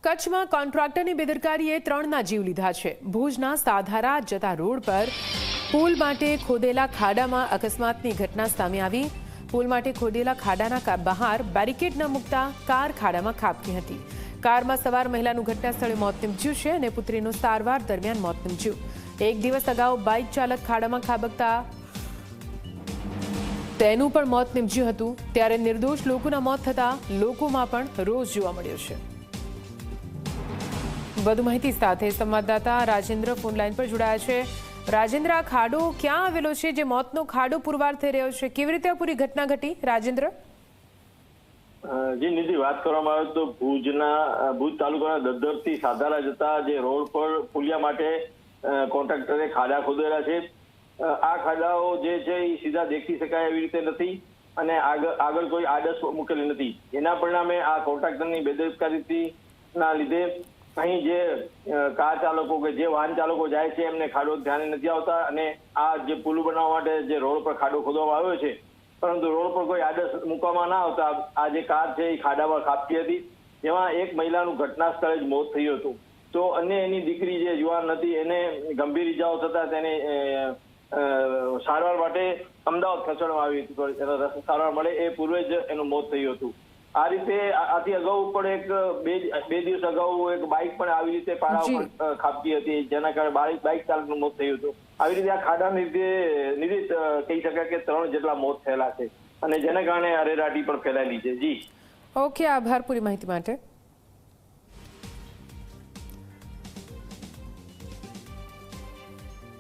કચ્છમાં કોન્ટ્રાક્ટરની બેદરકારીએ 3ના જીવ લીધા છે। ભુજના સાધારા જતા રોડ પર પુલ માટે ખોદેલા ખાડામાં અકસ્માતની ઘટના સામે આવી। પુલ માટે ખોદેલા ખાડાના બહાર બેરિકેડ ન મૂકતા કાર ખાડામાં ખાબકી હતી। કારમાં સવાર મહિલાનું ઘટના સ્થળે મોત નીપજ્યું છે અને પુત્રીનું સારવાર દરમિયાન મોત નીપજ્યું। એક દિવસ અગાઉ બાઇક ચાલક ખાડામાં ખાબકતા તેનું પણ મોત નીપજ્યું હતું। ત્યારે નિર્દોષ લોકોના મોત થતા લોકોમાં પણ રોષ જોવા મળ્યો છે। વધુ માહિતી સાથે સંવાદદાતા રાજેન્દ્ર ફોન લાઈન પર જોડાયા છે। રાજેન્દ્ર, આ ખાડો ક્યાં આવેલો છે જે મોતનો ખાડો પુરવાર થઈ રહ્યો છે? કેવી રીતે આ પૂરી ઘટના ઘટી? રાજેન્દ્ર જી નિધિ, વાત કરવામાં આવે તો ભુજ તાલુકાના દદ્દરથી સાધારા જતા જે રોડ પર પુલિયા માટે કોન્ટ્રાક્ટરે ખાડા ખોદેલા છે। આ ખાડાઓ જે છે એ સીધા દેખી શકાય એવી રીતે નથી અને આગળ કોઈ આડસ મૂકેલી નથી। એના પરિણામે આ કોન્ટ્રાક્ટરની બેદરકારી ના લીધે અહીં જે કાર ચાલકો કે જે વાહન ચાલકો જાય છે એમને ખાડો ધ્યાને નથી આવતા અને આ જે પુલ બનાવવા માટે જે રોડ પર ખાડો ખોદવામાં આવ્યો છે, પરંતુ રોડ પર કોઈ આડસ મૂકવામાં ના આવતા આ જે કાર છે એ ખાડામાં ખાબકી હતી, જેમાં એક મહિલાનું ઘટના સ્થળે જ મોત થયું હતું। તો અન્ય એની દીકરી જે યુવાન હતી એને ગંભીર ઇજાઓ થતા તેને સારવાર માટે અમદાવાદ ખસેડવામાં આવી હતી। સારવાર મળે એ પૂર્વે જ એનું મોત થયું હતું। આ રીતે આથી અગાઉ પણ બે દિવસ અગાઉ એક બાઇક પણ આવી રીતે પાડા ઉપર ખાબકી હતી, જેના કારણે બાઇક ચાલકનું મોત થયું હતું। આવી રીતે આ ખાડાના લીધે કહી શકાય કે 3 જેટલા મોત થયેલા છે અને જેના કારણે અરેરાટી પણ ફેલાયેલી છે। જી ઓકે, આભાર પૂરી માહિતી માટે।